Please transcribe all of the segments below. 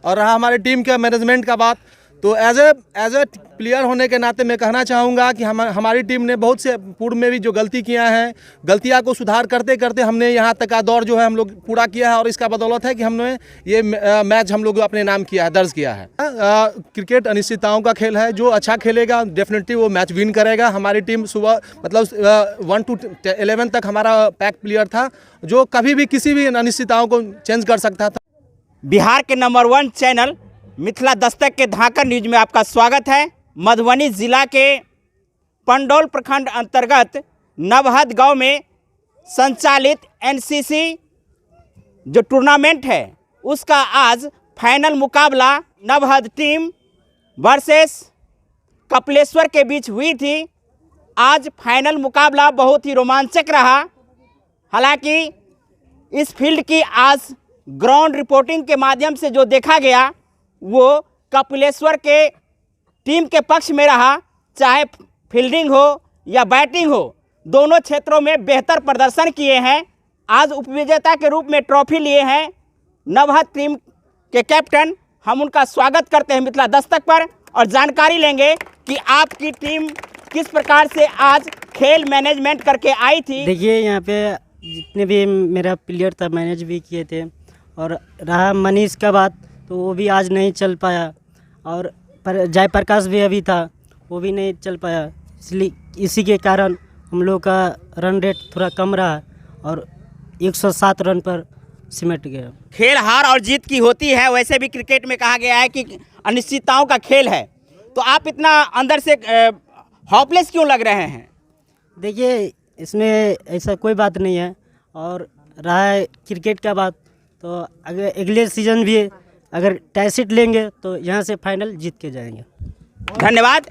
और रहा हमारे टीम के मैनेजमेंट का बात, तो एज ए प्लेयर होने के नाते मैं कहना चाहूँगा कि हमारी टीम ने बहुत से पूर्व में भी जो गलती किया है, गलतियाँ को सुधार करते करते हमने यहाँ तक का दौर जो है हम लोग पूरा किया है, और इसका बदौलत है कि हमने ये मैच हम लोग अपने नाम किया है, दर्ज किया है। क्रिकेट अनिश्चितताओं का खेल है, जो अच्छा खेलेगा डेफिनेटली वो मैच विन करेगा। हमारी टीम सुबह मतलब 1 to 11 तक हमारा पैक प्लेयर था, जो कभी भी किसी भी अनिश्चितताओं को चेंज कर सकता था। बिहार के नंबर 1 चैनल मिथिला दस्तक के धाकर न्यूज में आपका स्वागत है। मधुबनी जिला के पंडौल प्रखंड अंतर्गत नवहद गांव में संचालित एनसीसी जो टूर्नामेंट है उसका आज फाइनल मुकाबला नवहद टीम वर्सेस कपिलेश्वर के बीच हुई थी। आज फाइनल मुकाबला बहुत ही रोमांचक रहा। हालांकि इस फील्ड की आज ग्राउंड रिपोर्टिंग के माध्यम से जो देखा गया वो कपिलेश्वर के टीम के पक्ष में रहा। चाहे फील्डिंग हो या बैटिंग हो, दोनों क्षेत्रों में बेहतर प्रदर्शन किए हैं। आज उपविजेता के रूप में ट्रॉफी लिए हैं नवहद टीम के कैप्टन। हम उनका स्वागत करते हैं मिथिला दस्तक पर और जानकारी लेंगे कि आपकी टीम किस प्रकार से आज खेल मैनेजमेंट करके आई थी। देखिए, यहाँ पे जितने भी मेरा प्लेयर था मैनेज भी किए थे, और रहा मनीष का बात तो वो भी आज नहीं चल पाया, और जयप्रकाश भी अभी था वो भी नहीं चल पाया, इसलिए इसी के कारण हम लोग का रन रेट थोड़ा कम रहा और 107 रन पर सिमट गया। खेल हार और जीत की होती है, वैसे भी क्रिकेट में कहा गया है कि अनिश्चितताओं का खेल है, तो आप इतना अंदर से होपलेस क्यों लग रहे हैं? देखिए, इसमें ऐसा कोई बात नहीं है, और रहा है क्रिकेट का बात तो अगले सीजन भी अगर टैसिट लेंगे तो यहाँ से फाइनल जीत के जाएंगे। धन्यवाद।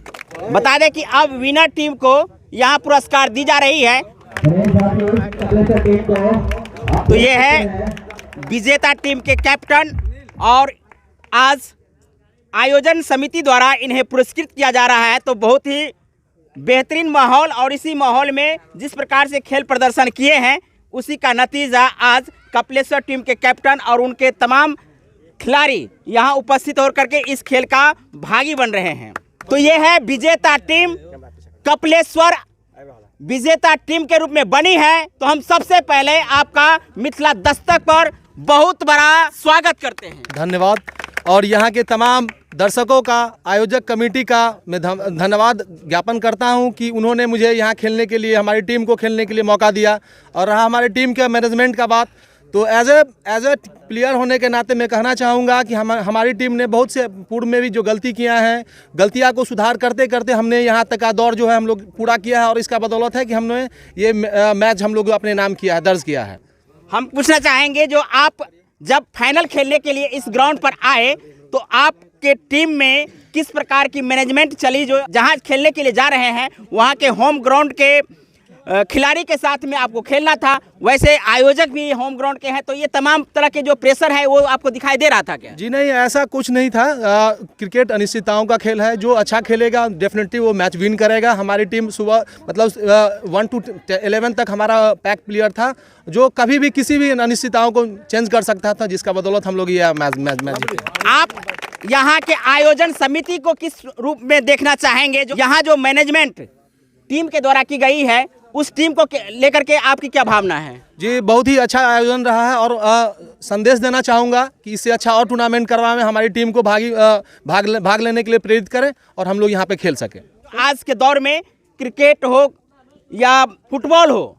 बता दें कि अब विनर टीम को यहाँ पुरस्कार दी जा रही है। तो ये है विजेता टीम के कैप्टन, और आज आयोजन समिति द्वारा इन्हें पुरस्कृत किया जा रहा है। तो बहुत ही बेहतरीन माहौल, और इसी माहौल में जिस प्रकार से खेल प्रदर्शन किए हैं उसी का नतीजा आज कपिलेश्वर टीम के कैप्टन और उनके तमाम खिलाड़ी यहाँ उपस्थित होकर के इस खेल का भागी बन रहे हैं। तो ये है विजेता टीम कपिलेश्वर विजेता टीम के रूप में बनी है। तो हम सबसे पहले आपका मिथिला दस्तक पर बहुत बड़ा स्वागत करते हैं। धन्यवाद। और यहाँ के तमाम दर्शकों का, आयोजक कमेटी का मैं धन्यवाद ज्ञापन करता हूँ कि उन्होंने मुझे यहाँ खेलने के लिए, हमारी टीम को खेलने के लिए मौका दिया। और रहा हमारे टीम के मैनेजमेंट का बात, तो एज ए प्लेयर होने के नाते मैं कहना चाहूँगा कि हमारी टीम ने बहुत से पूर्व में भी जो गलती किया है, गलतियाँ को सुधार करते करते हमने यहाँ तक का दौर जो है हम लोग पूरा किया है, और इसका बदौलत है कि हमने ये मैच हम लोग अपने नाम किया है, दर्ज किया है। हम पूछना चाहेंगे, जो आप जब फाइनल खेलने के लिए इस ग्राउंड पर आए तो आपके टीम में किस प्रकार की मैनेजमेंट चली? जो जहाँ खेलने के लिए जा रहे हैं वहाँ के होम ग्राउंड के खिलाड़ी के साथ में आपको खेलना था, वैसे आयोजक भी होम ग्राउंड के हैं, तो ये तमाम तरह के जो प्रेशर है वो आपको दिखाई दे रहा था क्या? जी नहीं, ऐसा कुछ नहीं था। क्रिकेट अनिश्चितताओं का खेल है, जो अच्छा खेलेगा डेफिनेटली वो मैच विन करेगा। हमारी टीम सुबह मतलब 1 to 11 तक हमारा पैक प्लेयर था, जो कभी भी किसी भी अनिश्चितताओं को चेंज कर सकता था, जिसका बदौलत हम लोग ये मैच जीते। आप यहाँ के आयोजन समिति को किस रूप में देखना चाहेंगे? जो यहाँ जो मैनेजमेंट टीम के द्वारा की गई है उस टीम को लेकर के आपकी क्या भावना है? जी, बहुत ही अच्छा आयोजन रहा है, और संदेश देना चाहूँगा कि इससे अच्छा और टूर्नामेंट करवाएं, हमारी टीम को भाग लेने के लिए प्रेरित करें और हम लोग यहाँ पे खेल सकें। आज के दौर में क्रिकेट हो या फुटबॉल हो,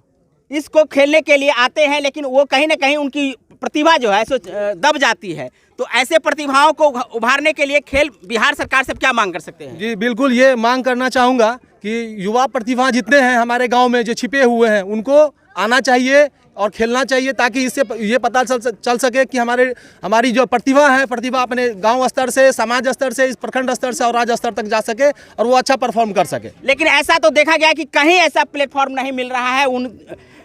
इसको खेलने के लिए आते हैं, लेकिन वो कहीं ना कहीं उनकी प्रतिभा जो है सो दब जाती है। तो ऐसे प्रतिभाओं को उभारने के लिए खेल बिहार सरकार से क्या मांग कर सकते हैं? जी बिल्कुल, ये मांग करना चाहूँगा कि युवा प्रतिभा जितने हैं हमारे गांव में जो छिपे हुए हैं उनको आना चाहिए और खेलना चाहिए, ताकि इससे ये पता चल सके कि हमारी जो प्रतिभा है, प्रतिभा अपने गांव स्तर से, समाज स्तर से, इस प्रखंड स्तर से और राज्य स्तर तक जा सके और वो अच्छा परफॉर्म कर सके। लेकिन ऐसा तो देखा गया कि कहीं ऐसा प्लेटफॉर्म नहीं मिल रहा है उन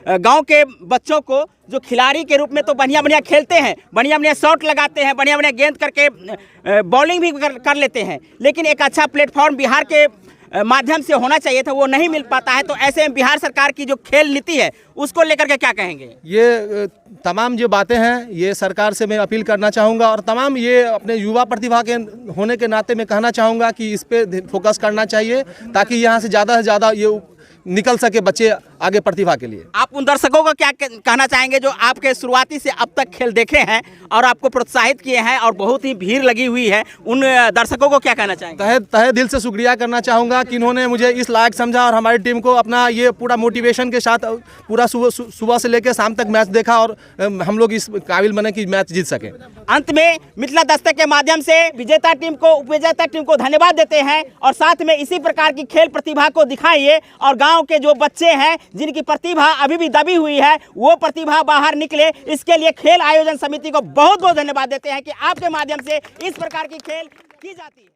गांव के बच्चों को, जो खिलाड़ी के रूप में तो बढ़िया बढ़िया खेलते हैं, बढ़िया बढ़िया शॉट लगाते हैं, बढ़िया बढ़िया गेंद करके बॉलिंग भी कर लेते हैं, लेकिन एक अच्छा प्लेटफॉर्म बिहार के माध्यम से होना चाहिए था वो नहीं मिल पाता है, तो ऐसे में बिहार सरकार की जो खेल नीति है उसको लेकर के क्या कहेंगे? ये तमाम जो बातें हैं ये सरकार से मैं अपील करना चाहूँगा और तमाम ये अपने युवा प्रतिभा के होने के नाते मैं कहना चाहूँगा कि इस पे फोकस करना चाहिए ताकि यहाँ से ज़्यादा ये निकल सके बच्चे आगे प्रतिभा के लिए। आप उन दर्शकों को क्या कहना चाहेंगे जो आपके शुरुआती से अब तक खेल देखे हैं और आपको प्रोत्साहित किए हैं और बहुत ही भीड़ लगी हुई है, उन दर्शकों को क्या कहना चाहेंगे? तहे दिल से शुक्रिया करना चाहूँगा कि इन्होंने मुझे इस लायक समझा और हमारी टीम को अपना ये पूरा मोटिवेशन के साथ पूरा सुबह से लेकर शाम तक मैच देखा और हम लोग इस काबिल बने कि मैच जीत सकें। अंत में मिथिला दस्तक के माध्यम से विजेता टीम को, उपविजेता टीम को धन्यवाद देते हैं और साथ में इसी प्रकार की खेल प्रतिभा को दिखाइए और गांव के जो बच्चे हैं जिनकी प्रतिभा अभी भी दबी हुई है वो प्रतिभा बाहर निकले, इसके लिए खेल आयोजन समिति को बहुत बहुत धन्यवाद देते हैं कि आपके माध्यम से इस प्रकार की खेल की जाती है।